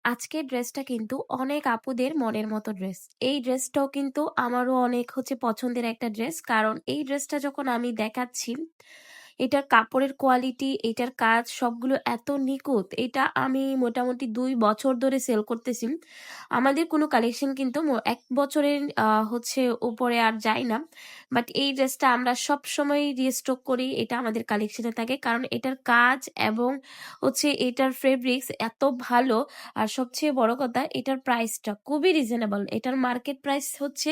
আজকের ড্রেসটা কিন্তু অনেক আপুদের মনের মতো ড্রেস। এই ড্রেসটাও কিন্তু আমারও অনেক পছন্দের একটা ড্রেস। কারণ এই ড্রেসটা যখন আমি দেখাচ্ছি, এটার কাপড়ের কোয়ালিটি, এটার কাজ সবগুলো এত নিখুঁত। এটা আমি মোটামুটি ২ বছর ধরে সেল করতেছি। আমাদের কোনো কালেকশন কিন্তু ১ বছরের উপরে আর যায় না। বাট এই ড্রেসটা আমরা সবসময়ই রিস্টক করি। এটা আমাদের কালেকশনে থাকে। কারণ এটার কাজ এবং এটার ফেব্রিক্স এত ভালো। আর সবচেয়ে বড় কথা, এটার প্রাইসটা খুবই রিজনেবল। এটার মার্কেট প্রাইস হচ্ছে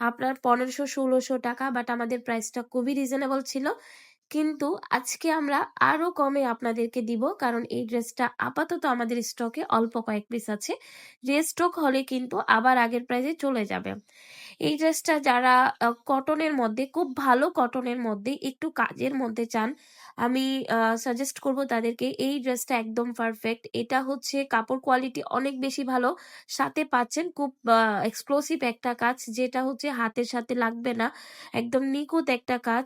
আপনার ১৫০০-১৬০০ টাকা, বাট আমাদের প্রাইসটা খুবই রিজনেবল ছিল। কিন্তু আজকে আমরা আরো কমে আপনাদেরকে দিব, কারণ এই ড্রেসটা আপাতত আমাদের স্টকে অল্প কয়েক পিস আছে। রিস্টক হলে কিন্তু আবার আগের প্রাইসে চলে যাবে। এই ড্রেসটা যারা কটনের মধ্যে, খুব ভালো কটনের মধ্যে, একটু কাজের মধ্যে চান, আমি সাজেস্ট করব তাদেরকে। এই ড্রেসটা একদম পারফেক্ট। এটা কাপড় কোয়ালিটি অনেক বেশি ভালো, সাথে পাচ্ছেন খুব এক্সক্লুসিভ একটা কাজ, যেটা হাতের সাথে লাগবে না, একদম নিখুঁত একটা কাজ।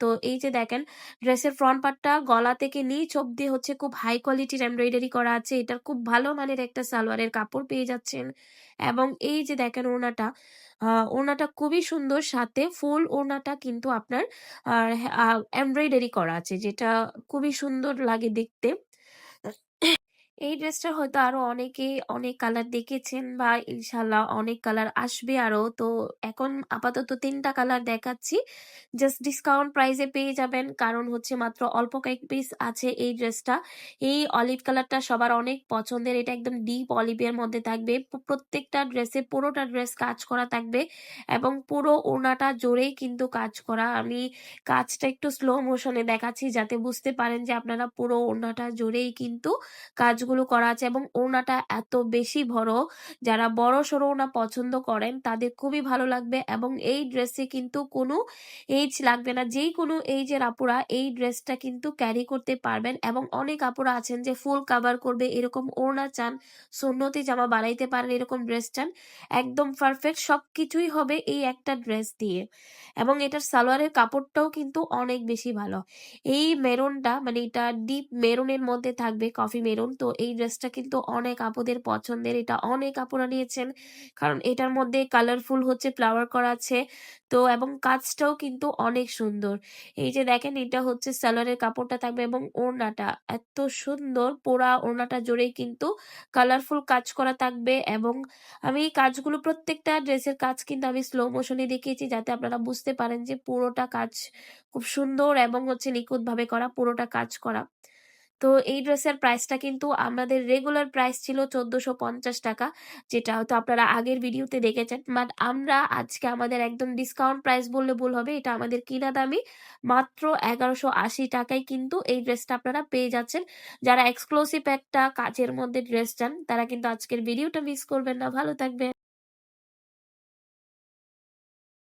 তো এই যে দেখেন, ড্রেসের ফ্রন্ট পার্টটা গলা থেকে নিচ অব্দি খুব হাই কোয়ালিটির এমব্রয়ডারি করা আছে। এটার খুব ভালো মানের একটা সালোয়ারের কাপড় পেয়ে যাচ্ছেন। এবং এই যে দেখেন ওড়নাটা, ওড়নাটা খুবই সুন্দর, সাথে ফুল ওড়নাটা কিন্তু আপনার এমব্রয়ডারি করা আছে, যেটা খুবই সুন্দর লাগে দেখতে। এই ড্রেসটা হয়তো আরো অনেকে অনেক কালার দেখেছেন, বা ইনশাল্লাহ অনেক কালার আসবে আরো। তো এখন আপাতত ৩টা কালার দেখাচ্ছি, জাস্ট ডিসকাউন্ট প্রাইসে পেয়ে যাবেন। কারণ মাত্র অল্প কয়েক পিস আছে এই ড্রেসটা। এই অলিভ কালারটা সবার অনেক পছন্দের। এটা একদম ডিপ অলিভের মধ্যে থাকবে। প্রত্যেকটা ড্রেসে, পুরোটা ড্রেস কাজ করা থাকবে এবং পুরো ওড়নাটা জোরেই কিন্তু কাজ করা। আমি কাজটা একটু স্লো মোশনে দেখাচ্ছি, যাতে বুঝতে পারেন যে আপনারা পুরো ওড়নাটা জোরেই কিন্তু কাজগুলো করা আছে। এবং ওড়নাটা এত বেশি বড়, যারা বড় সড়ো ওড়না পছন্দ করেন তাদের খুবই ভালো লাগবে। এবং এই ড্রেসে কিন্তু কোনো এইজ লাগবে না। যেই কোনো এইজের আপুরা এই ড্রেসটা কিন্তু ক্যারি করতে পারবেন। এবং অনেক আপুরা আছেন যে ফুল কাভার করবে এরকম ওড়না চান, সুন্নতি জামা বানাইতে পারেন এরকম ড্রেস চান, একদম পারফেক্ট সবকিছুই হবে এই একটা ড্রেস দিয়ে। এবং এটার সালোয়ারের কাপড়টাও কিন্তু অনেক বেশি ভালো। এই মেরুনটা, মানে এটা ডিপ মেরুনের মধ্যে থাকবে, কফি মেরুন। তো এই ড্রেসটা কিন্তু অনেক আপুদের পছন্দের। এটা অনেক আপুরা নিয়েছেন, কারণ এটার মধ্যে কালারফুল ফ্লাওয়ার করা আছে। তো এবং কাজটাও কিন্তু অনেক সুন্দর। এই যে দেখেন, এটা সালোয়ারের কাপড়টা থাকবে এবং ওড়নাটা এত সুন্দর, পুরা ওড়নাটা জুড়েই কিন্তু কালারফুল কাজ করা থাকবে। এবং আমি এই কাজগুলো, প্রত্যেকটা ড্রেসের কাজ কিন্তু আমি স্লো মোশনে দেখিয়েছি, যাতে আপনারা বুঝতে পারেন যে পুরোটা কাজ খুব সুন্দর এবং নিখুঁত ভাবে করা, পুরোটা কাজ করা। তো এই ড্রেসের প্রাইসটা কিন্তু আমাদের রেগুলার প্রাইস ছিল ১৪৫০ টাকা, যেটা হয়তো আপনারা আগের ভিডিওতে দেখেছেন। বাট আমরা আজকে আমাদের একদম ডিসকাউন্ট প্রাইস বললে ভুল হবে, এটা আমাদের কিনা দামি মাত্র ১১৮০ টাকায় কিন্তু এই ড্রেসটা আপনারা পেয়ে যাচ্ছেন। যারা এক্সক্লুসিভ একটা কাজের মধ্যে ড্রেস চান, তারা কিন্তু আজকের ভিডিওটা মিস করবেন না। ভালো থাকবেন।